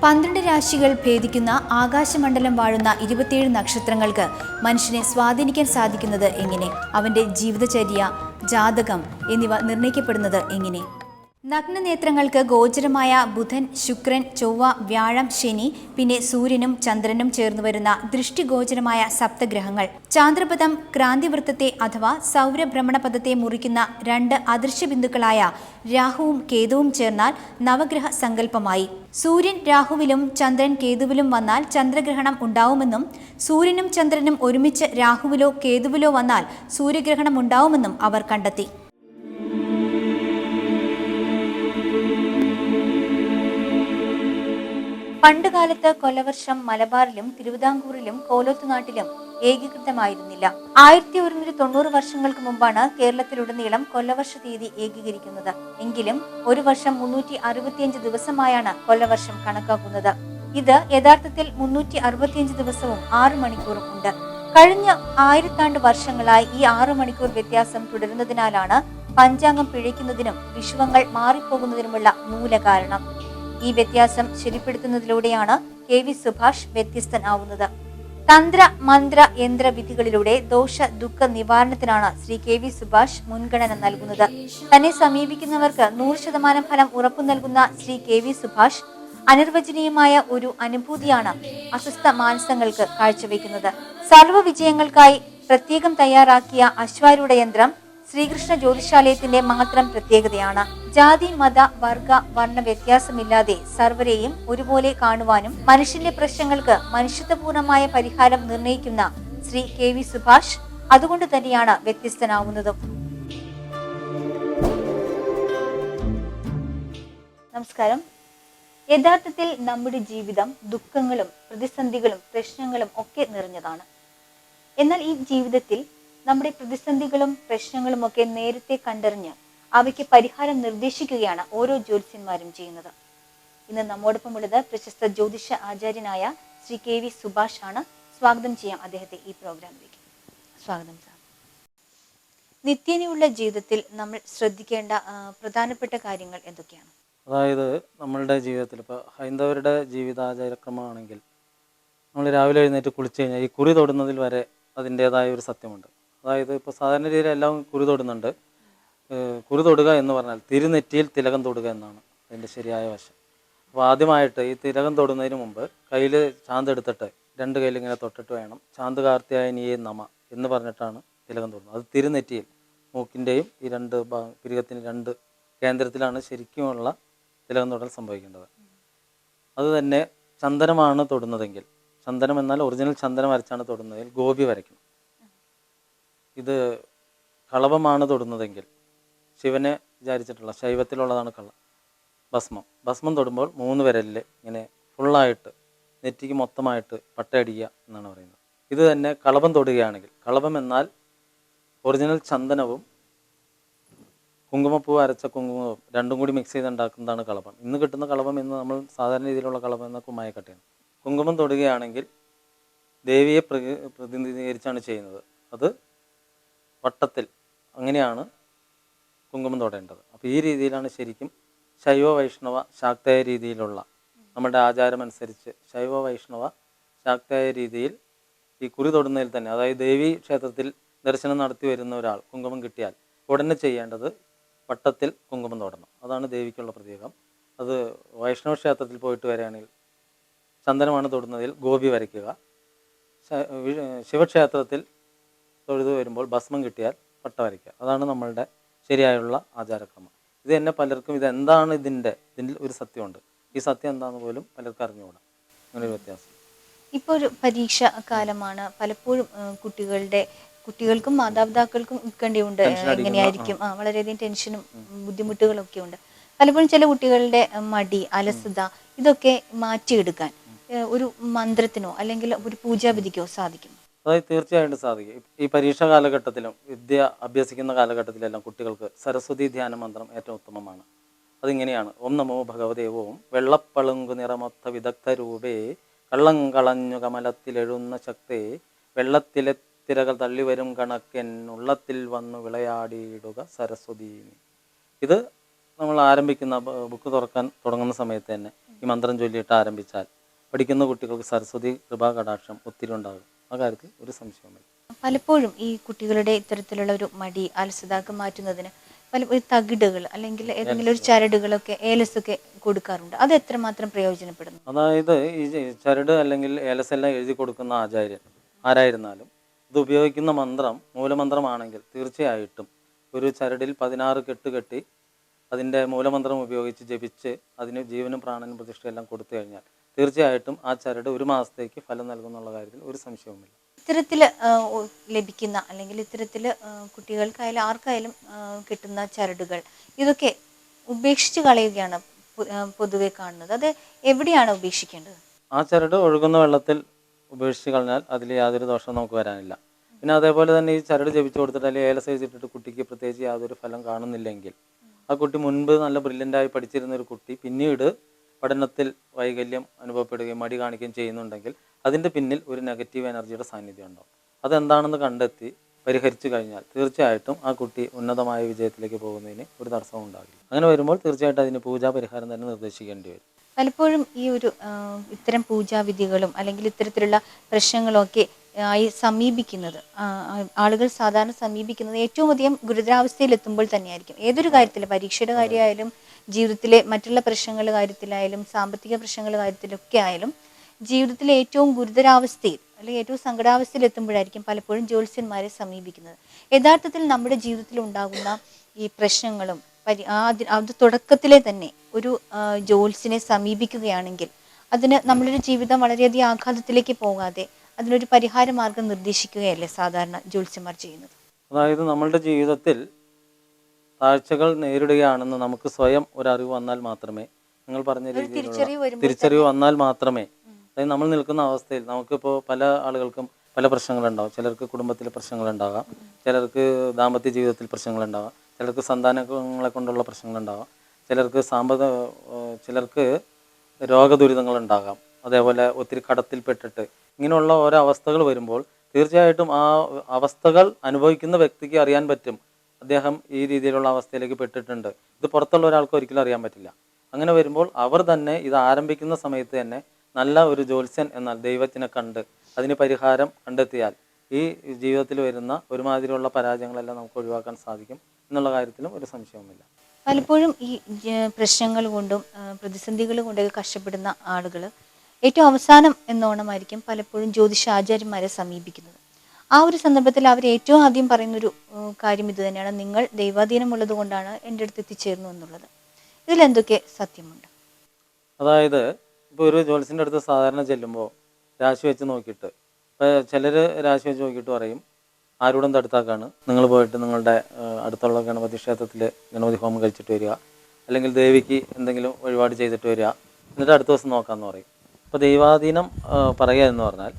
12 രാശികൾ ഭേദിക്കുന്ന ആകാശമണ്ഡലം വാഴുന്ന 27 നക്ഷത്രങ്ങൾക്ക് മനുഷ്യനെ സ്വാധീനിക്കാൻ സാധിക്കുന്നത് എങ്ങനെ? അവന്റെ ജീവിതചര്യ, ജാതകം എന്നിവ നിർണ്ണയിക്കപ്പെടുന്നത് എങ്ങനെ? നഗ്നനേത്രങ്ങൾക്ക് ഗോചരമായ ബുധൻ, ശുക്രൻ, ചൊവ്വ, വ്യാഴം, ശനി, പിന്നെ സൂര്യനും ചന്ദ്രനും ചേർന്നു വരുന്ന ദൃഷ്ടിഗോചരമായ സപ്തഗ്രഹങ്ങൾ. ചാന്ദ്രപഥം ക്രാന്തിവൃത്തത്തെ അഥവാ സൗരഭ്രമണപഥത്തെ മുറിക്കുന്ന 2 അദൃശ്യ ബിന്ദുക്കളായ രാഹുവും കേതുവും ചേർന്നാൽ നവഗ്രഹ സങ്കല്പമായി. സൂര്യൻ രാഹുവിലും ചന്ദ്രൻ കേതുവിലും വന്നാൽ ചന്ദ്രഗ്രഹണം ഉണ്ടാവുമെന്നും സൂര്യനും ചന്ദ്രനും ഒരുമിച്ച് രാഹുവിലോ കേതുവിലോ വന്നാൽ സൂര്യഗ്രഹണം ഉണ്ടാവുമെന്നും അവർ കണ്ടെത്തി. പണ്ടുകാലത്ത് കൊല്ലവർഷം മലബാറിലും തിരുവിതാംകൂറിലും കോലോത്തുനാട്ടിലും ഏകീകൃതമായിരുന്നില്ല. 1190 വർഷങ്ങൾക്ക് മുമ്പാണ് കേരളത്തിലുടനീളം കൊല്ലവർഷ തീയതി ഏകീകരിക്കുന്നത്. എങ്കിലും ഒരു വർഷം 365 ദിവസമായാണ് കൊല്ലവർഷം കണക്കാക്കുന്നത്. ഇത് യഥാർത്ഥത്തിൽ 365 ദിവസവും 6 മണിക്കൂറും ഉണ്ട്. കഴിഞ്ഞ 1000 വർഷങ്ങളായി ഈ 6 മണിക്കൂർ വ്യത്യാസം തുടരുന്നതിനാലാണ് പഞ്ചാംഗം പിഴയ്ക്കുന്നതിനും വിഷുവങ്ങൾ മാറിപ്പോകുന്നതിനുമുള്ള മൂല കാരണം. ഈ വ്യത്യാസം ശരിപ്പെടുത്തുന്നതിലൂടെയാണ് കെ.വി. സുഭാഷ് വ്യത്യസ്തനാവുന്നത്. തന്ത്ര മന്ത്ര യന്ത്ര വിധികളിലൂടെ ദോഷ ദുഃഖ നിവാരണത്തിനാണ് ശ്രീ കെ.വി. സുഭാഷ് മുൻഗണന നൽകുന്നത്. തന്നെ സമീപിക്കുന്നവർക്ക് 100% ഫലം ഉറപ്പു നൽകുന്ന ശ്രീ കെ.വി. സുഭാഷ് അനിർവചനീയമായ ഒരു അനുഭൂതിയാണ് അസ്വസ്ഥ മാനസങ്ങൾക്ക് കാഴ്ചവെക്കുന്നത്. സർവ്വ വിജയങ്ങൾക്കായി പ്രത്യേകം തയ്യാറാക്കിയ അശ്വാരൂഢ യന്ത്രം ശ്രീകൃഷ്ണ ജ്യോതിശാലയത്തിന്റെ മാത്രം പ്രത്യേകതയാണ്. ജാതി, മത, വർഗ, വർണ്ണ വ്യത്യാസമില്ലാതെ സർവരെയും ഒരുപോലെ കാണുവാനും മനുഷ്യന്റെ പ്രശ്നങ്ങൾക്ക് മനുഷ്യത്വപൂർണമായ പരിഹാരം നിർണയിക്കുന്ന ശ്രീ കെ.വി. സുഭാഷ് അതുകൊണ്ട് തന്നെയാണ് വ്യത്യസ്തനാവുന്നതും. നമസ്കാരം. യഥാർത്ഥത്തിൽ നമ്മുടെ ജീവിതം ദുഃഖങ്ങളും പ്രതിസന്ധികളും പ്രശ്നങ്ങളും ഒക്കെ നിറഞ്ഞതാണ്. എന്നാൽ ഈ ജീവിതത്തിൽ നമ്മുടെ പ്രതിസന്ധികളും പ്രശ്നങ്ങളും ഒക്കെ നേരത്തെ കണ്ടറിഞ്ഞ് അവയ്ക്ക് പരിഹാരം നിർദ്ദേശിക്കുകയാണ് ഓരോ ജ്യോത്സ്യന്മാരും ചെയ്യുന്നത്. ഇന്ന് നമ്മോടൊപ്പം ഉള്ളത് പ്രശസ്ത ജ്യോതിഷ ആചാര്യനായ ശ്രീ കെ.വി. സുഭാഷ് ആണ്. സ്വാഗതം ചെയ്യാം അദ്ദേഹത്തെ ഈ പ്രോഗ്രാമിലേക്ക്. സ്വാഗതം സാർ. നിത്യേനയുള്ള ജീവിതത്തിൽ നമ്മൾ ശ്രദ്ധിക്കേണ്ട പ്രധാനപ്പെട്ട കാര്യങ്ങൾ എന്തൊക്കെയാണ്? അതായത് നമ്മളുടെ ജീവിതത്തിൽ ഇപ്പോൾ ഹൈന്ദവരുടെ ജീവിതാചാരക്രമമാണെങ്കിൽ നമ്മൾ രാവിലെ എഴുന്നേറ്റ് കുളിച്ചു കഴിഞ്ഞാൽ ഈ കുറി തൊടുന്നതിൽ വരെ അതിൻ്റേതായ ഒരു സത്യമുണ്ട്. അതായത് ഇപ്പോൾ സാധാരണ രീതിയിൽ എല്ലാം കുറി തൊടുന്നുണ്ട്. കുറി തൊടുക എന്ന് പറഞ്ഞാൽ തിരുനെറ്റിയിൽ തിലകം തൊടുക എന്നാണ് അതിൻ്റെ ശരിയായ വശം. അപ്പോൾ ആദ്യമായിട്ട് ഈ തിലകം തൊടുന്നതിന് മുമ്പ് കയ്യിൽ ചാന്തെടുത്തിട്ട് 2 കയ്യിൽ ഇങ്ങനെ തൊട്ടിട്ട് വേണം ചാന്ത് കാർത്തിയായനിയെ നമ എന്ന് പറഞ്ഞിട്ടാണ് തിലകം തൊടുന്നത്. അത് തിരുനെറ്റിയിൽ മൂക്കിൻ്റെയും ഈ 2 പിരികത്തിന് 2 കേന്ദ്രത്തിലാണ് ശരിക്കുമുള്ള തിലകം തൊടൽ സംഭവിക്കേണ്ടത്. അതുതന്നെ ചന്ദനമാണ് തൊടുന്നതെങ്കിൽ, ചന്ദനം എന്നാൽ ഒറിജിനൽ ചന്ദനം വരച്ചാണ് തൊടുന്നതെങ്കിൽ ഗോപി വരയ്ക്കണം. ഇത് കളഭമാണ് തൊടുന്നതെങ്കിൽ ശിവനെ വിചാരിച്ചിട്ടുള്ള ശൈവത്തിലുള്ളതാണ് ഭസ്മം തൊടുമ്പോൾ 3 വിരലിൽ ഇങ്ങനെ ഫുള്ളായിട്ട് നെറ്റിക്ക് മൊത്തമായിട്ട് പട്ടയടിക്കുക എന്നാണ് പറയുന്നത്. ഇത് തന്നെ കളഭം തൊടുകയാണെങ്കിൽ, കളഭം എന്നാൽ ഒറിജിനൽ ചന്ദനവും കുങ്കുമപ്പൂ അരച്ച കുങ്കുമവും 2 കൂടി മിക്സ് ചെയ്തുണ്ടാക്കുന്നതാണ് കളഭം. ഇന്ന് കിട്ടുന്ന കളഭം എന്ന് നമ്മൾ സാധാരണ രീതിയിലുള്ള കളഭം എന്ന കുമ്മായക്കട്ടയാണ്. കുങ്കുമം തൊടുകയാണെങ്കിൽ ദേവിയെ പ്രതിനിധീകരിച്ചാണ് ചെയ്യുന്നത്. അത് വട്ടത്തിൽ അങ്ങനെയാണ് കുങ്കുമം തൊടേണ്ടത്. അപ്പോൾ ഈ രീതിയിലാണ് ശരിക്കും ശൈവ വൈഷ്ണവ ശാക്തേയ രീതിയിലുള്ള നമ്മുടെ ആചാരമനുസരിച്ച് ശൈവ വൈഷ്ണവ ശാക്തേയ രീതിയിൽ ഈ കുറി തൊടുന്നതിൽ തന്നെ, അതായത് ദേവി ക്ഷേത്രത്തിൽ ദർശനം നടത്തി വരുന്ന ഒരാൾ കുങ്കുമം കിട്ടിയാൽ ഉടനെ ചെയ്യേണ്ടത് വട്ടത്തിൽ കുങ്കുമം തൊടണം. അതാണ് ദേവിക്കുള്ള പ്രത്യേകം. അത് വൈഷ്ണവ ക്ഷേത്രത്തിൽ പോയിട്ട് വരികയാണെങ്കിൽ ചന്ദനമാണ് തൊടുന്നതിൽ ഗോപി വരയ്ക്കുക. ശിവക്ഷേത്രത്തിൽ തൊഴുതു വരുമ്പോൾ ഭസ്മം കിട്ടിയാൽ പട്ട വരയ്ക്കുക. അതാണ് നമ്മളുടെ ശരിയായുള്ള ആചാരക്രമം. ഇത് തന്നെ പലർക്കും ഇതെന്താണ് ഇതിൽ ഒരു സത്യമുണ്ട്, ഈ സത്യം എന്താണെന്ന് പോലും പലർക്കും അറിഞ്ഞുകൂടാ. അങ്ങനെ ഒരു വ്യത്യാസം. ഇപ്പോൾ ഒരു പരീക്ഷ കാലമാണ്. പലപ്പോഴും കുട്ടികൾക്കും മാതാപിതാക്കൾക്കും ഉത്കണ്ഠയുണ്ട്. എങ്ങനെയായിരിക്കും, വളരെയധികം ടെൻഷനും ബുദ്ധിമുട്ടുകളും ഒക്കെ ഉണ്ട്. പലപ്പോഴും ചില കുട്ടികളുടെ മടി, അലസത ഇതൊക്കെ മാറ്റിയെടുക്കാൻ ഒരു മന്ത്രത്തിനോ അല്ലെങ്കിൽ ഒരു പൂജാവിധിക്കോ സാധിക്കും? അതായത് തീർച്ചയായിട്ടും സാധിക്കും. ഈ പരീക്ഷാ കാലഘട്ടത്തിലും വിദ്യ അഭ്യസിക്കുന്ന കാലഘട്ടത്തിലെല്ലാം കുട്ടികൾക്ക് സരസ്വതി ധ്യാന മന്ത്രം ഏറ്റവും ഉത്തമമാണ്. അതിങ്ങനെയാണ്: ഓം നമോ ഭഗവതേ ഓം വെള്ളപ്പളുങ്കു നിറമൊത്ത വിദഗ്ധ രൂപേ കള്ളം കളഞ്ഞു കമലത്തിലെഴുന്ന ശക്തേ വെള്ളത്തിലെ തിരകൾ തള്ളിവരും കണക്കൻ ഉള്ളത്തിൽ വന്നു വിളയാടിയിടുക സരസ്വതി. ഇത് നമ്മൾ ആരംഭിക്കുന്ന ബുക്ക് തുറക്കാൻ തുടങ്ങുന്ന സമയത്ത് തന്നെ ഈ മന്ത്രം ചൊല്ലിയിട്ട് ആരംഭിച്ചാൽ പഠിക്കുന്ന കുട്ടികൾക്ക് സരസ്വതി കൃപാ കടാക്ഷം ഒത്തിരി ഉണ്ടാകും. ആ കാര്യത്തിൽ ഒരു സംശയവുമില്ല. പലപ്പോഴും ഈ കുട്ടികളുടെ ഇത്തരത്തിലുള്ള ഒരു മടി അലസതാക്കി മാറ്റുന്നതിന് പല തകിടുകൾ അല്ലെങ്കിൽ ഏതെങ്കിലും ഒരു ചരടുകളൊക്കെ ഏലസൊക്കെ കൊടുക്കാറുണ്ട്. അത് എത്രമാത്രം പ്രയോജനപ്പെടുന്നു? അതായത് ഈ ചരട് അല്ലെങ്കിൽ ഏലസെല്ലാം എഴുതി കൊടുക്കുന്ന ആചാര്യൻ ആരായിരുന്നാലും ഇത് ഉപയോഗിക്കുന്ന മന്ത്രം മൂലമന്ത്രമാണെങ്കിൽ തീർച്ചയായിട്ടും ഒരു ചരടിൽ 16 കെട്ട് കെട്ടി അതിൻ്റെ മൂലമന്ത്രം ഉപയോഗിച്ച് ജപിച്ച് അതിന് ജീവനും പ്രാണനും പ്രതിഷ്ഠയെല്ലാം കൊടുത്തു കഴിഞ്ഞാൽ തീർച്ചയായിട്ടും ആ ചരട് ഒരു മാസത്തേക്ക് ഫലം നൽകുന്നുള്ള കാര്യത്തിൽ ഒരു സംശയവുമില്ല. ഇത്തരത്തിൽ ലഭിക്കുന്ന അല്ലെങ്കിൽ ഇത്തരത്തിൽ കുട്ടികൾക്കായാലും ആർക്കായാലും കിട്ടുന്ന ചരടുകൾ ഇതൊക്കെ ഉപേക്ഷിച്ച് കളയുകയാണ് പൊതുവെ കാണുന്നത്. അത് എവിടെയാണ് ഉപേക്ഷിക്കേണ്ടത്? ആ ചരട് ഒഴുകുന്ന വെള്ളത്തിൽ ഉപേക്ഷിച്ച് കളഞ്ഞാൽ അതിൽ യാതൊരു ദോഷവും നമുക്ക് വരാനില്ല. പിന്നെ അതേപോലെ തന്നെ ഈ ചരട് ജപിച്ചു കൊടുത്തിട്ട് അല്ലെങ്കിൽ ഏലസ് എഴുതിയിട്ടിട്ട് കുട്ടിക്ക് പ്രത്യേകിച്ച് യാതൊരു ഫലം കാണുന്നില്ലെങ്കിൽ ആ കുട്ടി മുൻപ് നല്ല ബ്രില്യൻ്റായി പഠിച്ചിരുന്ന ഒരു കുട്ടി പിന്നീട് പഠനത്തിൽ വൈകല്യം അനുഭവപ്പെടുകയും മടി കാണിക്കുകയും ചെയ്യുന്നുണ്ടെങ്കിൽ അതിൻ്റെ പിന്നിൽ ഒരു നെഗറ്റീവ് എനർജിയുടെ സാന്നിധ്യം ഉണ്ടാവും. അതെന്താണെന്ന് കണ്ടെത്തി പരിഹരിച്ചു കഴിഞ്ഞാൽ തീർച്ചയായിട്ടും ആ കുട്ടി ഉന്നതമായ വിജയത്തിലേക്ക് പോകുന്നതിന് ഒരു തടസ്സവും ഉണ്ടാകില്ല. അങ്ങനെ വരുമ്പോൾ തീർച്ചയായിട്ടും അതിന് പൂജാ പരിഹാരം തന്നെ നിർദ്ദേശിക്കേണ്ടി വരും. പലപ്പോഴും ഈ ഒരു ഇത്തരം പൂജാവിധികളും അല്ലെങ്കിൽ ഇത്തരത്തിലുള്ള പ്രശ്നങ്ങളൊക്കെ ആയി സമീപിക്കുന്നത് ആളുകൾ സാധാരണ സമീപിക്കുന്നത് ഏറ്റവും അധികം ഗുരുതരാവസ്ഥയിൽ എത്തുമ്പോൾ തന്നെയായിരിക്കും. ഏതൊരു കാര്യത്തിലും പരീക്ഷയുടെ കാര്യമായാലും ജീവിതത്തിലെ മറ്റുള്ള പ്രശ്നങ്ങളുടെ കാര്യത്തിലായാലും സാമ്പത്തിക പ്രശ്നങ്ങളുടെ കാര്യത്തിലൊക്കെ ആയാലും ജീവിതത്തിലെ ഏറ്റവും ഗുരുതരാവസ്ഥയിൽ അല്ലെങ്കിൽ ഏറ്റവും സങ്കടാവസ്ഥയിൽ എത്തുമ്പോഴായിരിക്കും പലപ്പോഴും ജ്യോത്സ്യന്മാരെ സമീപിക്കുന്നത്. യഥാർത്ഥത്തിൽ നമ്മുടെ ജീവിതത്തിൽ ഉണ്ടാകുന്ന ഈ പ്രശ്നങ്ങളും അത് തുടക്കത്തിലെ തന്നെ ഒരു ജ്യോത്സ്യനെ സമീപിക്കുകയാണെങ്കിൽ അതിന് നമ്മളൊരു ജീവിതം വളരെയധികം ആഘാതത്തിലേക്ക് പോകാതെ അതിനൊരു പരിഹാര മാർഗം നിർദ്ദേശിക്കുകയല്ലേ സാധാരണ ജ്യോത്സ്യന്മാർ ചെയ്യുന്നത്? അതായത് നമ്മളുടെ ജീവിതത്തിൽ താഴ്ചകൾ നേരിടുകയാണെന്ന് നമുക്ക് സ്വയം ഒരറിവ് വന്നാൽ മാത്രമേ, നിങ്ങൾ പറഞ്ഞ രീതിയിലുള്ള തിരിച്ചറിവ് വന്നാൽ മാത്രമേ, അതായത് നമ്മൾ നിൽക്കുന്ന അവസ്ഥയിൽ നമുക്കിപ്പോൾ പല ആളുകൾക്കും പല പ്രശ്നങ്ങളുണ്ടാകും. ചിലർക്ക് കുടുംബത്തിലെ പ്രശ്നങ്ങളുണ്ടാകാം, ചിലർക്ക് ദാമ്പത്യ ജീവിതത്തിൽ പ്രശ്നങ്ങളുണ്ടാകാം, ചിലർക്ക് സന്താനങ്ങളെ കൊണ്ടുള്ള പ്രശ്നങ്ങളുണ്ടാകാം, ചിലർക്ക് രോഗദുരിതങ്ങളുണ്ടാകാം, അതേപോലെ ഒത്തിരി കടത്തിൽപ്പെട്ടിട്ട് ഇങ്ങനെയുള്ള ഓരോ അവസ്ഥകൾ വരുമ്പോൾ തീർച്ചയായിട്ടും ആ അവസ്ഥകൾ അനുഭവിക്കുന്ന വ്യക്തിക്ക് അറിയാൻ പറ്റും അദ്ദേഹം ഈ രീതിയിലുള്ള അവസ്ഥയിലേക്ക് പെട്ടിട്ടുണ്ട്. ഇത് പുറത്തുള്ള ഒരാൾക്ക് ഒരിക്കലും അറിയാൻ പറ്റില്ല. അങ്ങനെ വരുമ്പോൾ അവർ തന്നെ ഇത് ആരംഭിക്കുന്ന സമയത്ത് തന്നെ നല്ല ഒരു ജ്യോത്സ്യൻ എന്നാൽ ദൈവത്തിനെ കണ്ട് അതിന് പരിഹാരം കണ്ടെത്തിയാൽ ഈ ജീവിതത്തിൽ വരുന്ന ഒരുമാതിരിയുള്ള പരാജയങ്ങളെല്ലാം നമുക്ക് ഒഴിവാക്കാൻ സാധിക്കും എന്നുള്ള കാര്യത്തിലും ഒരു സംശയവുമില്ല. പലപ്പോഴും ഈ പ്രശ്നങ്ങൾ കൊണ്ടും പ്രതിസന്ധികൾ കൊണ്ടൊക്കെ കഷ്ടപ്പെടുന്ന ആളുകൾ ഏറ്റവും അവസാനം എന്നോണമായിരിക്കും പലപ്പോഴും ജ്യോതിഷാചാര്യന്മാരെ സമീപിക്കുന്നത്. ആ ഒരു സന്ദർഭത്തിൽ അവർ ഏറ്റവും ആദ്യം പറയുന്നൊരു കാര്യം ഇത് തന്നെയാണ്: നിങ്ങൾ ദൈവാധീനമുള്ളത് കൊണ്ടാണ് എൻ്റെ അടുത്ത് എത്തിച്ചേർന്നു എന്നുള്ളത്. ഇതിലെന്തൊക്കെ സത്യമുണ്ട്? അതായത് ഇപ്പോൾ ഒരു ജ്യോത്സ്യൻ്റെ അടുത്ത് സാധാരണ ചെല്ലുമ്പോൾ രാശി വെച്ച് നോക്കിയിട്ട്, ഇപ്പോൾ ചിലർ രാശി വെച്ച് നോക്കിയിട്ട് പറയും ആരൂടം തടുത്താക്കാണ്, നിങ്ങൾ പോയിട്ട് നിങ്ങളുടെ അടുത്തുള്ള ഗണപതി ക്ഷേത്രത്തിൽ ഗണപതി ഹോമം കഴിച്ചിട്ട് വരിക, അല്ലെങ്കിൽ ദേവിക്ക് എന്തെങ്കിലും വഴിപാട് ചെയ്തിട്ട് വരിക, എന്നിട്ട് അടുത്ത ദിവസം നോക്കാമെന്ന് പറയും. അപ്പോൾ ദൈവാധീനം പറയുക എന്ന് പറഞ്ഞാൽ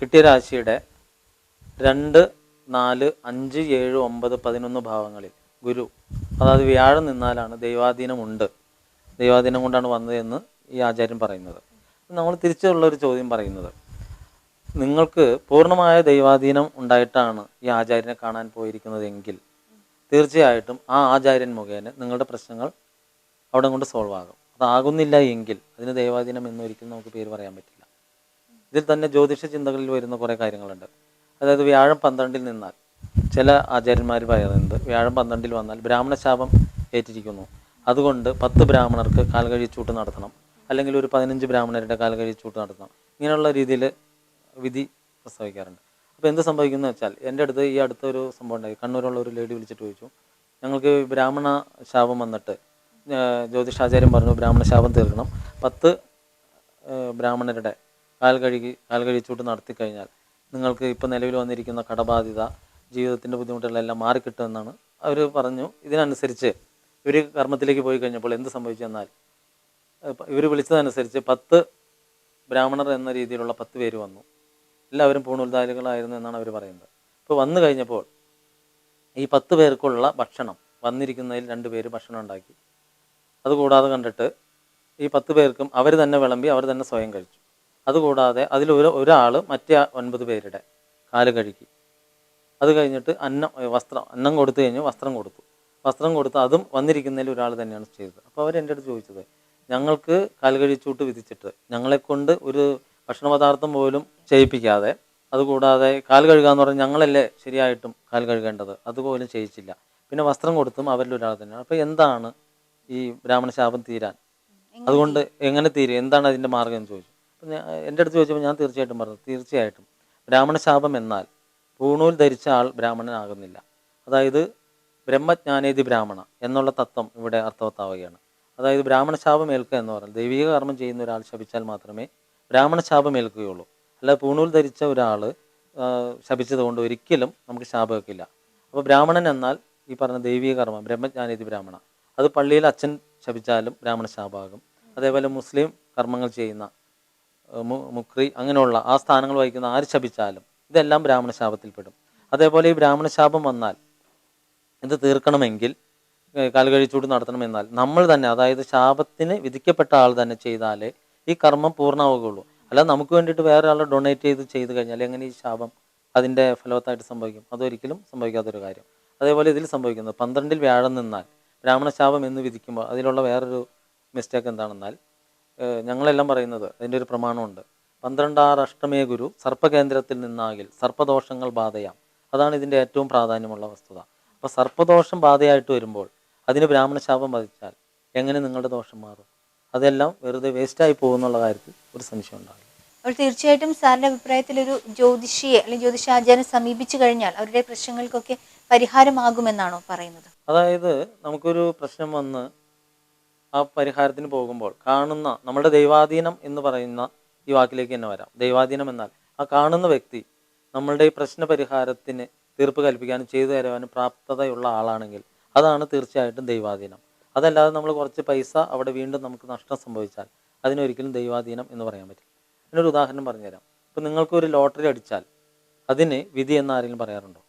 കിട്ടിയ രാശിയുടെ 2, 4, 5, 7, 9, 11 ഭാവങ്ങളിൽ ഗുരു, അതായത് വ്യാഴം നിന്നാലാണ് ദൈവാധീനമുണ്ട്, ദൈവാധീനം കൊണ്ടാണ് വന്നതെന്ന് ഈ ആചാര്യൻ പറയുന്നത്. നമ്മൾ തിരിച്ചുള്ള ഒരു ചോദ്യം പറയുന്നത്, നിങ്ങൾക്ക് പൂർണ്ണമായ ദൈവാധീനം ഉണ്ടായിട്ടാണ് ഈ ആചാര്യനെ കാണാൻ പോയിരിക്കുന്നതെങ്കിൽ തീർച്ചയായിട്ടും ആ ആചാര്യൻ മുഖേന നിങ്ങളുടെ പ്രശ്നങ്ങൾ അവിടെ കൊണ്ട് സോൾവ് ആകും. അതാകുന്നില്ല എങ്കിൽ അതിന് ദൈവാധീനം എന്നൊരിക്കലും നമുക്ക് പേര് പറയാൻ പറ്റില്ല. ഇതിൽ തന്നെ ജ്യോതിഷ ചിന്തകളിൽ വരുന്ന കുറേ കാര്യങ്ങളുണ്ട്. അതായത് വ്യാഴം 12-ൽ നിന്നാൽ, ചില ആചാര്യന്മാർ പറയുന്നത് വ്യാഴം 12-ൽ വന്നാൽ ബ്രാഹ്മണ ശാപം ഏറ്റിരിക്കുന്നു, അതുകൊണ്ട് 10 ബ്രാഹ്മണർക്ക് കാൽകഴിച്ചൂട്ട് നടത്തണം, അല്ലെങ്കിൽ ഒരു 15 ബ്രാഹ്മണരുടെ കാൽകഴിച്ചൂട്ട് നടത്തണം, ഇങ്ങനെയുള്ള രീതിയിൽ വിധി പ്രസ്താവിക്കാറുണ്ട്. അപ്പോൾ എന്ത് സംഭവിക്കുന്നു വെച്ചാൽ, എൻ്റെ അടുത്ത് ഈ അടുത്തൊരു സംഭവം ഉണ്ടായി. കണ്ണൂരുള്ള ഒരു ലേഡി വിളിച്ചിട്ട് ചോദിച്ചു, ഞങ്ങൾക്ക് ബ്രാഹ്മണ ശാപം വന്നിട്ട് ജ്യോതിഷാചാര്യം പറഞ്ഞു ബ്രാഹ്മണ ശാപം തീർക്കണം, 10 ബ്രാഹ്മണരുടെ കാൽകഴിച്ചൂട്ട് നടത്തിക്കഴിഞ്ഞാൽ നിങ്ങൾക്ക് ഇപ്പോൾ നിലവിൽ വന്നിരിക്കുന്ന കടബാധ്യത, ജീവിതത്തിൻ്റെ ബുദ്ധിമുട്ടുകളെല്ലാം മാറിക്കിട്ടുമെന്നാണ് അവർ പറഞ്ഞു. ഇതിനനുസരിച്ച് ഇവർ കർമ്മത്തിലേക്ക് പോയി കഴിഞ്ഞപ്പോൾ എന്ത് സംഭവിച്ചെന്നാൽ, ഇവർ വിളിച്ചതനുസരിച്ച് 10 ബ്രാഹ്മണർ എന്ന രീതിയിലുള്ള 10 പേര് വന്നു. എല്ലാവരും പൂണൂൽധാരികളായിരുന്നു എന്നാണ് അവർ പറയുന്നത്. ഇപ്പോൾ വന്നു കഴിഞ്ഞപ്പോൾ ഈ 10 പേർക്കുള്ള ഭക്ഷണം വന്നിരിക്കുന്നതിൽ 2 പേര് ഭക്ഷണം ഉണ്ടാക്കി. അതുകൂടാതെ കണ്ടിട്ട് ഈ 10 പേർക്കും അവർ തന്നെ വിളമ്പി അവർ തന്നെ സ്വയം കഴിച്ചു. അതുകൂടാതെ ഒരാൾ മറ്റേ 9 പേരുടെ കാല് കഴുകി. അത് കഴിഞ്ഞിട്ട് അന്നം കൊടുത്തു കഴിഞ്ഞ് വസ്ത്രം കൊടുത്തു അതും വന്നിരിക്കുന്നതിൽ ഒരാൾ തന്നെയാണ് ചെയ്തത്. അപ്പോൾ അവർ എൻ്റെ അടുത്ത് ചോദിച്ചത്, ഞങ്ങൾക്ക് കാൽകഴിച്ചൂട്ട് വിധിച്ചിട്ട് ഞങ്ങളെക്കൊണ്ട് ഒരു ഭക്ഷണ പദാർത്ഥം പോലും ചെയ്യിപ്പിക്കാതെ, അതുകൂടാതെ കാൽ കഴുകുക എന്ന് പറഞ്ഞാൽ ഞങ്ങളല്ലേ ശരിയായിട്ടും കാൽ കഴുകേണ്ടത്, അതുപോലും ചെയ്യിച്ചില്ല. പിന്നെ വസ്ത്രം കൊടുത്തും അവരിൽ ഒരാൾ തന്നെയാണ്. അപ്പോൾ എന്താണ് ഈ ബ്രാഹ്മണ ശാപം തീരാൻ? അതുകൊണ്ട് എങ്ങനെ തീരും, എന്താണ് അതിൻ്റെ മാർഗം എന്ന് ചോദിച്ചു. അപ്പം എൻ്റെ അടുത്ത് ചോദിച്ചപ്പോൾ ഞാൻ തീർച്ചയായിട്ടും പറഞ്ഞു, തീർച്ചയായിട്ടും ബ്രാഹ്മണ ശാപം എന്നാൽ പൂണൂൽ ധരിച്ച ആൾ ബ്രാഹ്മണനാകുന്നില്ല. അതായത് ബ്രഹ്മജ്ഞാനേതി ബ്രാഹ്മണ എന്നുള്ള തത്വം ഇവിടെ അർത്ഥവത്താവുകയാണ്. അതായത് ബ്രാഹ്മണ ശാപം ഏൽക്കുക എന്ന് പറഞ്ഞാൽ ദൈവിക കർമ്മം ചെയ്യുന്ന ഒരാൾ ശപിച്ചാൽ മാത്രമേ ബ്രാഹ്മണ ശാപം ഏൽക്കുകയുള്ളൂ. അല്ല പൂണൂൽ ധരിച്ച ഒരാൾ ശപിച്ചത് കൊണ്ട് ഒരിക്കലും നമുക്ക് ശാപം വെക്കില്ല. അപ്പോൾ ബ്രാഹ്മണൻ എന്നാൽ ഈ പറഞ്ഞ ദൈവിക കർമ്മം ബ്രഹ്മജ്ഞാനേതി ബ്രാഹ്മണ, അത് പള്ളിയിൽ അച്ഛൻ ശപിച്ചാലും ബ്രാഹ്മണ ശാപമാകും. അതേപോലെ മുസ്ലിം കർമ്മങ്ങൾ ചെയ്യുന്ന മുക്രി അങ്ങനെയുള്ള ആ സ്ഥാനങ്ങൾ വഹിക്കുന്ന ആര് ശപിച്ചാലും ഇതെല്ലാം ബ്രാഹ്മണ ശാപത്തിൽപ്പെടും. അതേപോലെ ഈ ബ്രാഹ്മണ ശാപം വന്നാൽ ഇത് തീർക്കണമെങ്കിൽ കാൽകഴിച്ചൂട് നടത്തണമെന്നാൽ നമ്മൾ തന്നെ, അതായത് ശാപത്തിന് വിധിക്കപ്പെട്ട ആൾ തന്നെ ചെയ്താലേ ഈ കർമ്മം പൂർണ്ണമാവുകയുള്ളൂ. അല്ലാതെ നമുക്ക് വേണ്ടിയിട്ട് വേറെ ആളെ ഡൊണേറ്റ് ചെയ്ത് കഴിഞ്ഞാൽ എങ്ങനെ ഈ ശാപം അതിൻ്റെ ഫലവത്തായിട്ട് സംഭവിക്കും? അതൊരിക്കലും സംഭവിക്കാത്തൊരു കാര്യം. അതേപോലെ ഇതിൽ സംഭവിക്കുന്നത് 12-ൽ വ്യാഴം നിന്നാൽ ബ്രാഹ്മണ ശാപം എന്ന് വിധിക്കുമ്പോൾ അതിലുള്ള വേറൊരു മിസ്റ്റേക്ക് എന്താണെന്നാൽ, ഞങ്ങളെല്ലാം പറയുന്നത് അതിൻ്റെ ഒരു പ്രമാണമുണ്ട്. 12 അഷ്ടമേ ഗുരു സർപ്പകേന്ദ്രത്തിൽ നിന്നാകിൽ സർപ്പദോഷങ്ങൾ ബാധയാം. അതാണ് ഇതിൻ്റെ ഏറ്റവും പ്രാധാന്യമുള്ള വസ്തുത. അപ്പോൾ സർപ്പദോഷം ബാധയായിട്ട് വരുമ്പോൾ അതിന് ബ്രാഹ്മണ ശാപം ബാധിച്ചാൽ എങ്ങനെ നിങ്ങളുടെ ദോഷം മാറും? അതെല്ലാം വെറുതെ വേസ്റ്റായി പോകുന്നുള്ള കാര്യത്തിൽ ഒരു സംശയം ഉണ്ടാകില്ല. അപ്പോൾ തീർച്ചയായിട്ടും സാറിന്റെ അഭിപ്രായത്തിൽ ഒരു ജ്യോതിഷിയെ അല്ലെങ്കിൽ ജ്യോതിഷാചാര്യനെ സമീപിച്ചു കഴിഞ്ഞാൽ അവരുടെ പ്രശ്നങ്ങൾക്കൊക്കെ പരിഹാരമാകുമെന്നാണോ പറയുന്നത്? അതായത് നമുക്കൊരു പ്രശ്നം വന്ന് ആ പരിഹാരത്തിന് പോകുമ്പോൾ കാണുന്ന നമ്മുടെ ദൈവാധീനം എന്ന് പറയുന്ന ഈ വാക്കിലേക്ക് തന്നെ വരാം. ദൈവാധീനം എന്നാൽ ആ കാണുന്ന വ്യക്തി നമ്മളുടെ ഈ പ്രശ്ന പരിഹാരത്തിന് തീർപ്പ് കൽപ്പിക്കാനും ചെയ്തു തരുവാനും പ്രാപ്തതയുള്ള ആളാണെങ്കിൽ അതാണ് തീർച്ചയായിട്ടും ദൈവാധീനം. അതല്ലാതെ നമ്മൾ കുറച്ച് പൈസ അവിടെ വീണ്ടും നമുക്ക് നഷ്ടം സംഭവിച്ചാൽ അതിനൊരിക്കലും ദൈവാധീനം എന്ന് പറയാൻ പറ്റില്ല. അതിനൊരു ഉദാഹരണം പറഞ്ഞുതരാം. ഇപ്പം നിങ്ങൾക്കൊരു ലോട്ടറി അടിച്ചാൽ അതിന് വിധി എന്ന് ആരെങ്കിലും പറയാറുണ്ടോ?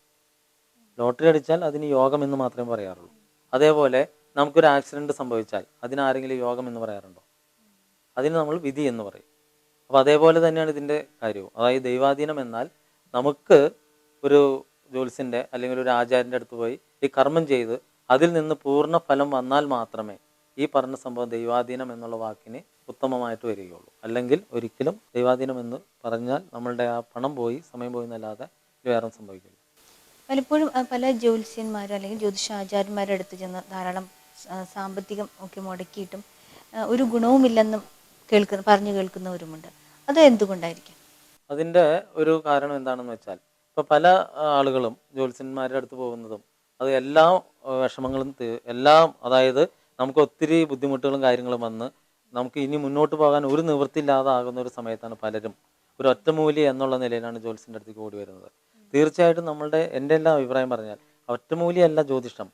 ലോട്ടറി അടിച്ചാൽ അതിന് യോഗം എന്ന് മാത്രമേ പറയാറുള്ളൂ. അതേപോലെ നമുക്കൊരു ആക്സിഡൻറ്റ് സംഭവിച്ചാൽ അതിനാരെങ്കിലും യോഗം എന്ന് പറയാറുണ്ടോ? അതിന് നമ്മൾ വിധി എന്ന് പറയും. അപ്പോൾ അതേപോലെ തന്നെയാണ് ഇതിൻ്റെ കാര്യവും. അതായത് ദൈവാധീനം എന്നാൽ നമുക്ക് ഒരു ജ്യോത്സ്യൻ്റെ അല്ലെങ്കിൽ ഒരു ആചാര്യൻ്റെ അടുത്ത് പോയി ഈ കർമ്മം ചെയ്ത് അതിൽ നിന്ന് പൂർണ്ണ ഫലം വന്നാൽ മാത്രമേ ഈ പറഞ്ഞ സംഭവം ദൈവാധീനം എന്നുള്ള വാക്കിന് ഉത്തമമായിട്ട് വരികയുള്ളൂ. അല്ലെങ്കിൽ ഒരിക്കലും ദൈവാധീനം എന്ന് പറഞ്ഞാൽ നമ്മളുടെ ആ പണം പോയി സമയം പോയി എന്നല്ലാതെ വേറെ സംഭവിക്കില്ല. പലപ്പോഴും പല ജ്യോത്സ്യന്മാരും അല്ലെങ്കിൽ ജ്യോതിഷാചാര്യന്മാരുടെ അടുത്ത് ചെന്ന് ധാരാളം സാമ്പത്തികം ഒക്കെ മുടക്കിയിട്ടും ഒരു ഗുണവുമില്ലെന്നും പറഞ്ഞു കേൾക്കുന്നവരുമുണ്ട്. അത് എന്തുകൊണ്ടായിരിക്കും? അതിൻ്റെ ഒരു കാരണം എന്താണെന്ന് വെച്ചാൽ, ഇപ്പോൾ പല ആളുകളും ജ്യോത്സ്യന്മാരുടെ അടുത്ത് പോകുന്നതും അത് എല്ലാ വിഷമങ്ങളും എല്ലാം, അതായത് നമുക്ക് ഒത്തിരി ബുദ്ധിമുട്ടുകളും കാര്യങ്ങളും വന്ന് നമുക്ക് ഇനി മുന്നോട്ട് പോകാൻ ഒരു നിവൃത്തിയില്ലാതാകുന്ന ഒരു സമയത്താണ് പലരും ഒരു ഒറ്റമൂലി എന്നുള്ള നിലയിലാണ് ജ്യോത്സ്യൻ്റെ അടുത്തേക്ക് ഓടി വരുന്നത്. തീർച്ചയായിട്ടും എൻ്റെ എല്ലാ അഭിപ്രായം പറഞ്ഞാൽ ഒറ്റമൂലിയല്ല ജ്യോതിഷം.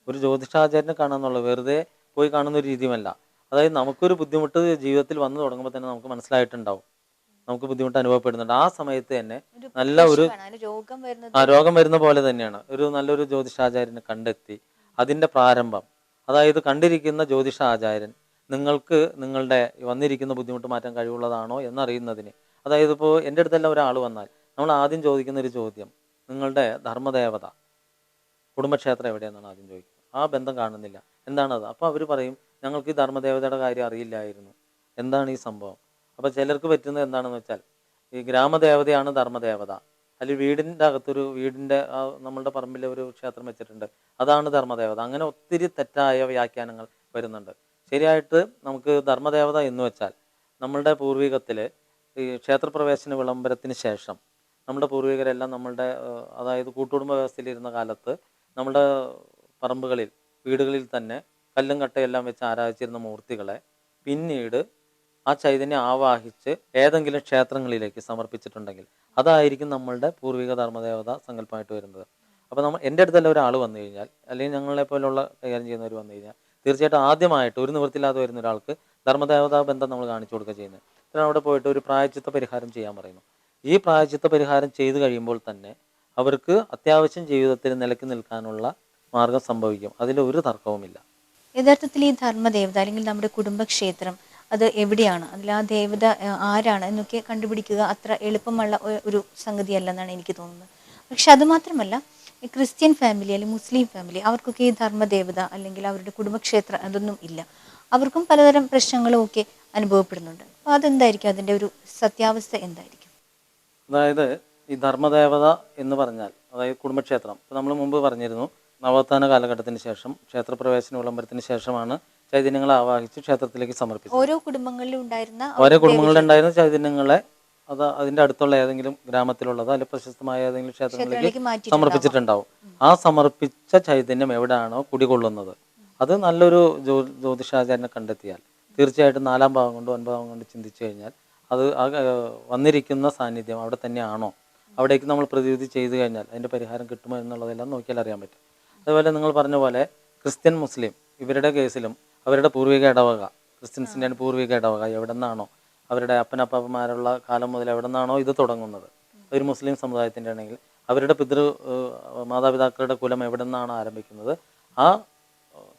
ഒരു ജ്യോതിഷാചാര്യനെ കാണാന്നുള്ളത് വെറുതെ പോയി കാണുന്ന ഒരു രീതിയുമല്ല. അതായത് നമുക്കൊരു ബുദ്ധിമുട്ട് ജീവിതത്തിൽ വന്നു തുടങ്ങുമ്പോൾ തന്നെ നമുക്ക് മനസ്സിലായിട്ടുണ്ടാവും, നമുക്ക് ബുദ്ധിമുട്ട് അനുഭവപ്പെടുന്നുണ്ട്. ആ സമയത്ത് തന്നെ നല്ല ഒരു രോഗം വരുന്ന പോലെ തന്നെയാണ് ഒരു നല്ലൊരു ജ്യോതിഷാചാര്യനെ കണ്ടെത്തി അതിൻ്റെ പ്രാരംഭം, അതായത് കണ്ടിരിക്കുന്ന ജ്യോതിഷാചാര്യൻ നിങ്ങൾക്ക് നിങ്ങളുടെ വന്നിരിക്കുന്ന ബുദ്ധിമുട്ട് മാറ്റാൻ കഴിവുള്ളതാണോ എന്നറിയുന്നതിന്. അതായത് ഇപ്പോൾ എൻ്റെ അടുത്തെല്ലാം ഒരാൾ വന്നാൽ നമ്മൾ ആദ്യം ചോദിക്കുന്ന ഒരു ചോദ്യം, നിങ്ങളുടെ ധർമ്മദേവത കുടുംബക്ഷേത്രം എവിടെയെന്നാണ് ആദ്യം ചോദിക്കുന്നത്. ആ ബന്ധം കാണുന്നില്ല, എന്താണത്? അപ്പോൾ അവർ പറയും, ഞങ്ങൾക്ക് ഈ ധർമ്മദേവതയുടെ കാര്യം അറിയില്ലായിരുന്നു, എന്താണ് ഈ സംഭവം? അപ്പോൾ ചിലർക്ക് പറ്റുന്നത് എന്താണെന്ന് വെച്ചാൽ ഈ ഗ്രാമദേവതയാണ് ധർമ്മദേവത, അല്ലെങ്കിൽ വീടിൻ്റെ അകത്തൊരു വീടിൻ്റെ നമ്മളുടെ പറമ്പിലെ ഒരു ക്ഷേത്രം വെച്ചിട്ടുണ്ട്, അതാണ് ധർമ്മദേവത. അങ്ങനെ ഒത്തിരി തെറ്റായ വ്യാഖ്യാനങ്ങൾ വരുന്നുണ്ട്. ശരിയായിട്ട് നമുക്ക് ധർമ്മദേവത എന്ന് വെച്ചാൽ നമ്മളുടെ പൂർവികത്തിൽ ഈ ക്ഷേത്രപ്രവേശന വിളംബരത്തിന് ശേഷം നമ്മുടെ പൂർവികരെല്ലാം നമ്മളുടെ അതായത് കൂട്ടുകുടുംബ വ്യവസ്ഥയിലിരുന്ന കാലത്ത് നമ്മുടെ പറമ്പുകളിൽ വീടുകളിൽ തന്നെ കല്ലും കട്ടയെല്ലാം വെച്ച് ആരാധിച്ചിരുന്ന മൂർത്തികളെ പിന്നീട് ആ ചൈതന്യം ആവാഹിച്ച് ഏതെങ്കിലും ക്ഷേത്രങ്ങളിലേക്ക് സമർപ്പിച്ചിട്ടുണ്ടെങ്കിൽ അതായിരിക്കും നമ്മളുടെ പൂർവിക ധർമ്മദേവത സങ്കല്പമായിട്ട് വരുന്നത്. അപ്പോൾ എൻ്റെ അടുത്തെല്ലാം ഒരാൾ വന്നു കഴിഞ്ഞാൽ, അല്ലെങ്കിൽ ഞങ്ങളെ പോലുള്ള കൈകാര്യം ചെയ്യുന്നവർ വന്നു കഴിഞ്ഞാൽ തീർച്ചയായിട്ടും ആദ്യമായിട്ട് ഒരു നിവൃത്തിയില്ലാതെ വരുന്ന ഒരാൾക്ക് ധർമ്മദേവതാ ബന്ധം നമ്മൾ കാണിച്ചു കൊടുക്കുക ചെയ്യുന്നത്. പിന്നെ അവിടെ പോയിട്ട് ഒരു പ്രായശ്ചിത്ത പരിഹാരം ചെയ്യാൻ പറയുന്നു. ഈ പ്രായശ്ചിത്ത പരിഹാരം ചെയ്തു കഴിയുമ്പോൾ തന്നെ അവർക്ക് അത്യാവശ്യം ജീവിതത്തിൽ നിലയ്ക്ക് നിൽക്കാനുള്ള മാർഗം സംഭവിക്കും. അതിലൊരു തർക്കവുമില്ല. യഥാർത്ഥത്തിൽ ഈ ധർമ്മദേവത അല്ലെങ്കിൽ നമ്മുടെ കുടുംബക്ഷേത്രം അത് എവിടെയാണ്, അതിൽ ആ ദേവത ആരാണ് എന്നൊക്കെ കണ്ടുപിടിക്കുക അത്ര എളുപ്പമുള്ള ഒരു സംഗതിയല്ലെന്നാണ് എനിക്ക് തോന്നുന്നത്. പക്ഷെ അതുമാത്രമല്ല, ഈ ക്രിസ്ത്യൻ ഫാമിലി അല്ലെങ്കിൽ മുസ്ലിം ഫാമിലി അവർക്കൊക്കെ ഈ ധർമ്മദേവത അല്ലെങ്കിൽ അവരുടെ കുടുംബക്ഷേത്രം അതൊന്നും ഇല്ല. അവർക്കും പലതരം പ്രശ്നങ്ങളും ഒക്കെ അനുഭവപ്പെടുന്നുണ്ട്. അപ്പോൾ അതെന്തായിരിക്കും, അതിൻ്റെ ഒരു സത്യാവസ്ഥ എന്തായിരിക്കും? അതായത് ഈ ധർമ്മദേവത എന്ന് പറഞ്ഞാൽ, അതായത് കുടുംബക്ഷേത്രം, ഇപ്പോൾ നമ്മൾ മുമ്പ് പറഞ്ഞിരുന്നു, നവോത്ഥാന കാലഘട്ടത്തിന് ശേഷം ക്ഷേത്രപ്രവേശന വിളംബരത്തിന് ശേഷമാണ് ചൈതന്യങ്ങളെ ആവാഹിച്ച് ക്ഷേത്രത്തിലേക്ക് സമർപ്പിച്ചത്. ഓരോ കുടുംബങ്ങളിലും ഉണ്ടായിരുന്ന ഓരോ കുടുംബങ്ങളിലുണ്ടായിരുന്ന ചൈതന്യങ്ങളെ അതിൻ്റെ അടുത്തുള്ള ഏതെങ്കിലും ഗ്രാമത്തിലുള്ളതോ അല്ലെങ്കിൽ പ്രശസ്തമായ ഏതെങ്കിലും ക്ഷേത്രങ്ങളിലേക്ക് സമർപ്പിച്ചിട്ടുണ്ടാവും. ആ സമർപ്പിച്ച ചൈതന്യം എവിടെയാണോ കുടികൊള്ളുന്നത്, അത് നല്ലൊരു ജ്യോതിഷാചാര്യനെ കണ്ടെത്തിയാൽ തീർച്ചയായിട്ടും 4-ാം ഭാവം കൊണ്ട് 9-ാം ഭാവം കൊണ്ട് ചിന്തിച്ചു കഴിഞ്ഞാൽ അത് ആ വന്നിരിക്കുന്ന സാന്നിധ്യം അവിടെ തന്നെയാണോ, അവിടേക്ക് നമ്മൾ പ്രതിവിധി ചെയ്തു കഴിഞ്ഞാൽ അതിൻ്റെ പരിഹാരം കിട്ടുമോ എന്നുള്ളതെല്ലാം നോക്കിയാൽ അറിയാൻ പറ്റും. അതുപോലെ നിങ്ങൾ പറഞ്ഞ പോലെ ക്രിസ്ത്യൻ മുസ്ലിം ഇവരുടെ കേസിലും അവരുടെ പൂർവിക ഇടവക, ക്രിസ്ത്യൻസിൻ്റെ പൂർവിക ഇടവക എവിടെ നിന്നാണോ, അവരുടെ അപ്പനപ്പന്മാരുള്ള കാലം മുതൽ എവിടെ നിന്നാണോ ഇത് തുടങ്ങുന്നത്, ഒരു മുസ്ലിം സമുദായത്തിൻ്റെ ആണെങ്കിൽ അവരുടെ മാതാപിതാക്കളുടെ കുലം എവിടെ നിന്നാണ് ആരംഭിക്കുന്നത്, ആ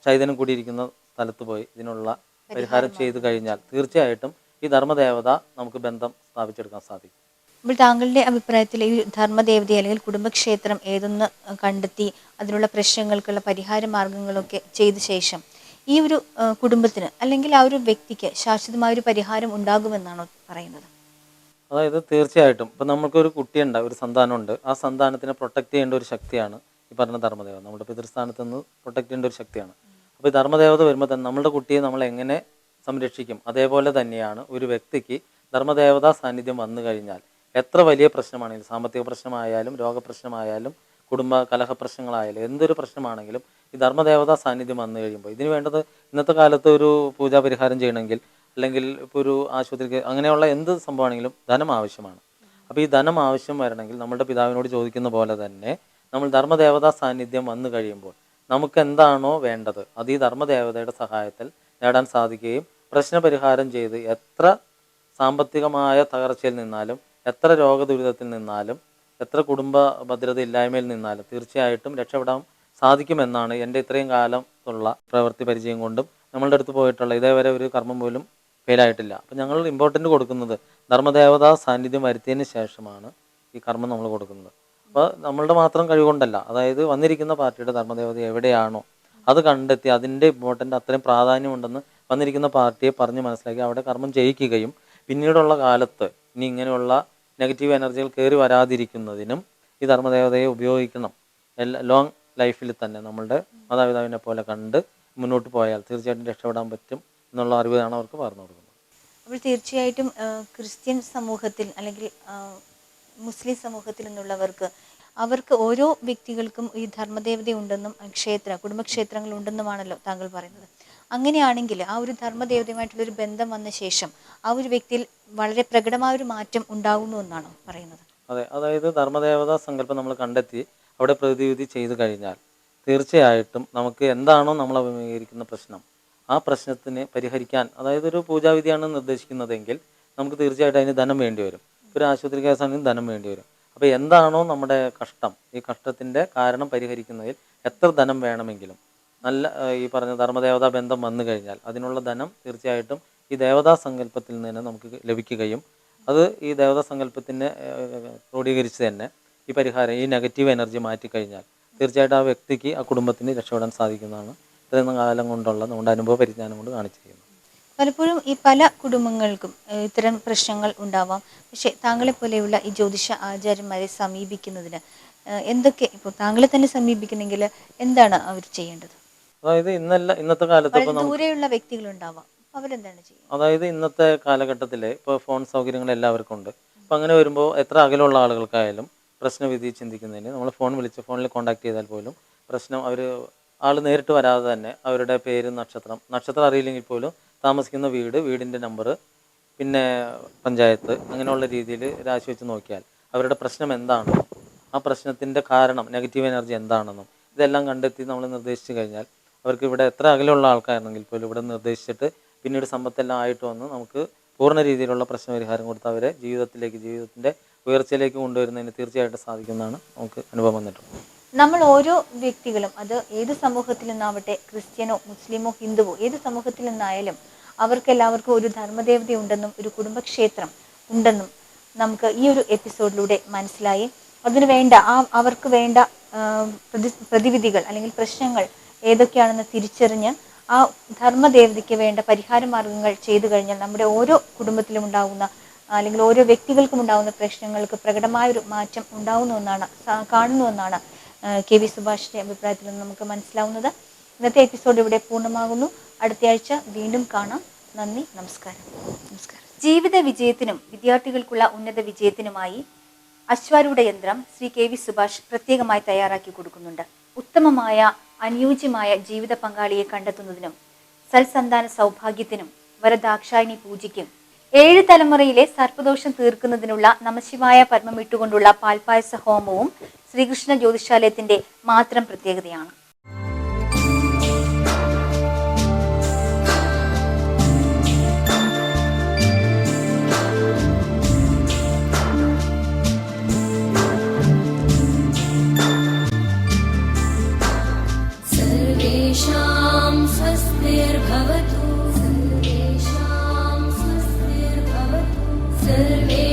ചൈതന്യം കൂടിയിരിക്കുന്ന സ്ഥലത്ത് പോയി ഇതിനുള്ള പരിഹാരം ചെയ്തു കഴിഞ്ഞാൽ തീർച്ചയായിട്ടും ഈ ധർമ്മദേവത നമുക്ക് ബന്ധം സ്ഥാപിച്ചെടുക്കാൻ സാധിക്കും. അപ്പോൾ താങ്കളുടെ അഭിപ്രായത്തിൽ ഈ ധർമ്മദേവത അല്ലെങ്കിൽ കുടുംബക്ഷേത്രം ഏതൊന്ന് കണ്ടെത്തി അതിനുള്ള പ്രശ്നങ്ങൾക്കുള്ള പരിഹാര മാർഗങ്ങളൊക്കെ ചെയ്ത ശേഷം ഈ ഒരു കുടുംബത്തിന് അല്ലെങ്കിൽ ആ ഒരു വ്യക്തിക്ക് ശാശ്വതമായൊരു പരിഹാരം ഉണ്ടാകുമെന്നാണോ പറയുന്നത്? അതായത് തീർച്ചയായിട്ടും ഇപ്പം നമുക്കൊരു കുട്ടിയുണ്ട്, ഒരു സന്താനമുണ്ട്, ആ സന്താനത്തിനെ പ്രൊട്ടക്റ്റ് ചെയ്യേണ്ട ഒരു ശക്തിയാണ് ഈ പറഞ്ഞ ധർമ്മദേവത. നമ്മുടെ പിതൃസ്ഥാനത്ത് നിന്ന് പ്രൊട്ടക്റ്റ് ചെയ്യേണ്ട ഒരു ശക്തിയാണ്. അപ്പോൾ ഈ ധർമ്മദേവത വരുമ്പോൾ തന്നെ നമ്മുടെ കുട്ടിയെ നമ്മൾ എങ്ങനെ സംരക്ഷിക്കും, അതേപോലെ തന്നെയാണ് ഒരു വ്യക്തിക്ക് ധർമ്മദേവതാ സാന്നിധ്യം വന്നു കഴിഞ്ഞാൽ എത്ര വലിയ പ്രശ്നമാണെങ്കിലും, സാമ്പത്തിക പ്രശ്നമായാലും രോഗപ്രശ്നമായാലും കുടുംബ കലഹ പ്രശ്നങ്ങളായാലും എന്തൊരു പ്രശ്നമാണെങ്കിലും ഈ ധർമ്മദേവതാ സാന്നിധ്യം വന്നു കഴിയുമ്പോൾ ഇതിന് വേണ്ടത് ഇന്നത്തെ കാലത്ത് ഒരു പൂജാ പരിഹാരം ചെയ്യണമെങ്കിൽ അല്ലെങ്കിൽ ഇപ്പോൾ ഒരു ആശുപത്രിക്ക് അങ്ങനെയുള്ള എന്ത് സംഭവമാണെങ്കിലും ധനം ആവശ്യമാണ്. അപ്പോൾ ഈ ധനം ആവശ്യം വരണമെങ്കിൽ നമ്മുടെ പിതാവിനോട് ചോദിക്കുന്ന പോലെ തന്നെ നമ്മൾ ധർമ്മദേവതാ സാന്നിധ്യം വന്നു കഴിയുമ്പോൾ നമുക്ക് എന്താണോ വേണ്ടത് അത് ഈ ധർമ്മദേവതയുടെ സഹായത്തിൽ നേടാൻ സാധിക്കുകയും പ്രശ്നപരിഹാരം ചെയ്ത് എത്ര സാമ്പത്തികമായ തകർച്ചയിൽ നിന്നാലും എത്ര രോഗദുരിതത്തിൽ നിന്നാലും എത്ര കുടുംബ ഭദ്രത ഇല്ലായ്മയിൽ നിന്നാലും തീർച്ചയായിട്ടും രക്ഷപ്പെടാൻ സാധിക്കുമെന്നാണ് എൻ്റെ ഇത്രയും കാലത്തുള്ള പ്രവൃത്തി പരിചയം കൊണ്ടും നമ്മളുടെ അടുത്ത് പോയിട്ടുള്ള ഇതേവരെ ഒരു കർമ്മം പോലും ഫെയിലായിട്ടില്ല. അപ്പം ഞങ്ങൾ ഇമ്പോർട്ടൻ്റ് കൊടുക്കുന്നത് ധർമ്മദേവതാ സാന്നിധ്യം വരുത്തിയതിന് ശേഷമാണ് ഈ കർമ്മം നമ്മൾ കൊടുക്കുന്നത്. അപ്പോൾ നമ്മളുടെ മാത്രം കഴിവുകൊണ്ടല്ല, അതായത് വന്നിരിക്കുന്ന പാർട്ടിയുടെ ധർമ്മദേവത എവിടെയാണോ അത് കണ്ടെത്തി അതിൻ്റെ ഇമ്പോർട്ടൻ്റ് അത്രയും പ്രാധാന്യമുണ്ടെന്ന് വന്നിരിക്കുന്ന പാർട്ടിയെ പറഞ്ഞ് മനസ്സിലാക്കി അവിടെ കർമ്മം ചെയ്യിക്കുകയും പിന്നീടുള്ള കാലത്ത് ഇനി ഇങ്ങനെയുള്ള നെഗറ്റീവ് എനർജികൾ കയറി വരാതിരിക്കുന്നതിനും ഈ ധർമ്മദേവതയെ ഉപയോഗിക്കണം. ലോങ് ലൈഫിൽ തന്നെ നമ്മളുടെ മാതാപിതാവിനെ പോലെ കണ്ട് മുന്നോട്ട് പോയാൽ തീർച്ചയായിട്ടും രക്ഷപ്പെടാൻ പറ്റും എന്നുള്ള അറിവാണ് അവർക്ക് പറഞ്ഞു കൊടുക്കുന്നത്. അപ്പോൾ തീർച്ചയായിട്ടും ക്രിസ്ത്യൻ സമൂഹത്തിൽ അല്ലെങ്കിൽ മുസ്ലിം സമൂഹത്തിൽ നിന്നുള്ളവർക്ക് അവർക്ക് ഓരോ വ്യക്തികൾക്കും ഈ ധർമ്മദേവത ഉണ്ടെന്നും കുടുംബക്ഷേത്രങ്ങൾ ഉണ്ടെന്നുമാണല്ലോ താങ്കൾ പറയുന്നത്. അങ്ങനെയാണെങ്കിൽ ആ ഒരു ധർമ്മദേവതയുമായിട്ടുള്ളൊരു ബന്ധം വന്ന ശേഷം ആ ഒരു വ്യക്തിയിൽ വളരെ പ്രകടമായൊരു മാറ്റം ഉണ്ടാകുന്നു എന്നാണോ പറയുന്നത്? അതെ, അതായത് ധർമ്മദേവതാ സങ്കല്പം നമ്മൾ കണ്ടെത്തി അവിടെ പ്രതിവിധി ചെയ്തു കഴിഞ്ഞാൽ തീർച്ചയായിട്ടും നമുക്ക് എന്താണോ നമ്മൾ അഭിമുഖീകരിക്കുന്ന പ്രശ്നം ആ പ്രശ്നത്തിന് പരിഹരിക്കാൻ, അതായത് ഒരു പൂജാവിധിയാണ് നിർദ്ദേശിക്കുന്നതെങ്കിൽ നമുക്ക് തീർച്ചയായിട്ടും അതിന് ധനം വേണ്ടി വരും. ഒരു ആശുപത്രി കേസാണെങ്കിൽ ധനം വേണ്ടി വരും. അപ്പോൾ എന്താണോ നമ്മുടെ കഷ്ടം, ഈ കഷ്ടത്തിൻ്റെ കാരണം പരിഹരിക്കുന്നതിൽ എത്ര ധനം വേണമെങ്കിലും നല്ല ഈ പറഞ്ഞ ധർമ്മദേവതാ ബന്ധം വന്നു കഴിഞ്ഞാൽ അതിനുള്ള ധനം തീർച്ചയായിട്ടും ഈ ദേവതാ സങ്കല്പത്തിൽ നിന്ന് നമുക്ക് ലഭിക്കുകയും അത് ഈ ദേവതാ സങ്കല്പത്തിനെ ക്രോഡീകരിച്ച് തന്നെ ഈ പരിഹാരം, ഈ നെഗറ്റീവ് എനർജി മാറ്റിക്കഴിഞ്ഞാൽ തീർച്ചയായിട്ടും ആ വ്യക്തിക്ക് ആ കുടുംബത്തിന് രക്ഷപ്പെടാൻ സാധിക്കുന്നതാണ് ഇത്രയും കാലം കൊണ്ടുള്ള നമ്മുടെ അനുഭവ പരിജ്ഞാനം കൊണ്ട് കാണിച്ചിരിക്കുന്നത്. പലപ്പോഴും ഈ പല കുടുംബങ്ങൾക്കും ഇത്തരം പ്രശ്നങ്ങൾ ഉണ്ടാവാം. പക്ഷേ താങ്കളെ പോലെയുള്ള ഈ ജ്യോതിഷ ആചാര്യന്മാരെ സമീപിക്കുന്നതിന് എന്തൊക്കെ, ഇപ്പോൾ താങ്കളെ തന്നെ സമീപിക്കുന്നെങ്കിൽ എന്താണ് അവർ ചെയ്യേണ്ടത്? അതായത് ഇന്നത്തെ കാലത്ത് ദൂരെയുള്ള വ്യക്തികളുണ്ടാവാം, അവരെന്താണ് ചെയ്യുന്നത്? അതായത് ഇന്നത്തെ കാലഘട്ടത്തിൽ ഇപ്പോൾ ഫോൺ സൗകര്യങ്ങൾ എല്ലാവർക്കും ഉണ്ട്. അപ്പോൾ അങ്ങനെ വരുമ്പോൾ എത്ര അകലുള്ള ആളുകൾക്കായാലും പ്രശ്നവിധി ചിന്തിക്കുന്നതിന് നമ്മൾ ഫോണിൽ കോൺടാക്ട് ചെയ്താൽ പോലും പ്രശ്നം ആൾ നേരിട്ട് വരാതെ തന്നെ അവരുടെ പേര്, നക്ഷത്രം അറിയില്ലെങ്കിൽ പോലും താമസിക്കുന്ന വീടിൻ്റെ നമ്പർ, പിന്നെ പഞ്ചായത്ത്, അങ്ങനെയുള്ള രീതിയിൽ രാശി വെച്ച് നോക്കിയാൽ അവരുടെ പ്രശ്നം എന്താണോ ആ പ്രശ്നത്തിൻ്റെ കാരണം, നെഗറ്റീവ് എനർജി എന്താണെന്നും ഇതെല്ലാം കണ്ടെത്തി നമ്മൾ നിർദ്ദേശിച്ചു കഴിഞ്ഞാൽ അവർക്ക് ഇവിടെ എത്ര അകലെയുള്ള ആൾക്കാരാണെങ്കിൽ പോലും ഇവിടെ നിർദ്ദേശിച്ചിട്ട് പിന്നീട് സമ്പത്തെല്ലാം ആയിട്ട് വന്ന് നമുക്ക് പൂർണ്ണ രീതിയിലുള്ള പ്രശ്നപരിഹാരം കൊടുത്ത് അവരെ ജീവിതത്തിൻ്റെ ഉയർച്ചയിലേക്ക് കൊണ്ടുവരുന്നതിന് തീർച്ചയായിട്ടും സാധിക്കുന്നതാണ് നമുക്ക് അനുഭവം വന്നിട്ടുള്ളത്. നമ്മൾ ഓരോ വ്യക്തികളും, അത് ഏത് സമൂഹത്തിൽ നിന്നാവട്ടെ, ക്രിസ്ത്യനോ മുസ്ലിമോ ഹിന്ദുവോ ഏത് സമൂഹത്തിൽ നിന്നായാലും അവർക്കെല്ലാവർക്കും ഒരു ധർമ്മദേവത ഉണ്ടെന്നും ഒരു കുടുംബക്ഷേത്രം ഉണ്ടെന്നും നമുക്ക് ഈ ഒരു എപ്പിസോഡിലൂടെ മനസ്സിലായി. അതിന് വേണ്ട അവർക്ക് വേണ്ട പ്രതിവിധികൾ അല്ലെങ്കിൽ പ്രശ്നങ്ങൾ ഏതൊക്കെയാണെന്ന് തിരിച്ചറിഞ്ഞ് ആ ധർമ്മദേവതയ്ക്ക് വേണ്ട പരിഹാര മാർഗങ്ങൾ ചെയ്തു കഴിഞ്ഞാൽ നമ്മുടെ ഓരോ കുടുംബത്തിലും ഉണ്ടാകുന്ന അല്ലെങ്കിൽ ഓരോ വ്യക്തികൾക്കും ഉണ്ടാകുന്ന പ്രശ്നങ്ങൾക്ക് പ്രകടമായ ഒരു മാറ്റം ഉണ്ടാകുന്നുവെന്നാണ് കാണുന്നുവെന്നാണ് KV സുഭാഷിന്റെ അഭിപ്രായത്തിൽ നിന്ന് നമുക്ക് മനസ്സിലാവുന്നത്. ഇന്നത്തെ എപ്പിസോഡ് ഇവിടെ പൂർണ്ണമാകുന്നു. അടുത്തയാഴ്ച വീണ്ടും കാണാം. നന്ദി, നമസ്കാരം. ജീവിത വിജയത്തിനും വിദ്യാർത്ഥികൾക്കുള്ള ഉന്നത വിജയത്തിനുമായി അശ്വാരൂഢ യന്ത്രം ശ്രീ KV സുഭാഷ് പ്രത്യേകമായി തയ്യാറാക്കി കൊടുക്കുന്നുണ്ട്. ഉത്തമമായ അനുയോജ്യമായ ജീവിത പങ്കാളിയെ കണ്ടെത്തുന്നതിനും സൽസന്താന സൗഭാഗ്യത്തിനും വരദാക്ഷായണി പൂജയ്ക്കും 7 തലമുറയിലെ സർപ്പദോഷം തീർക്കുന്നതിനുള്ള നമശിവായ പത്മമിട്ടുകൊണ്ടുള്ള പാൽപായസ ഹോമവും ശ്രീകൃഷ്ണ ജ്യോതിഷാലയത്തിന്റെ മാത്രം പ്രത്യേകതയാണ്. सर्वे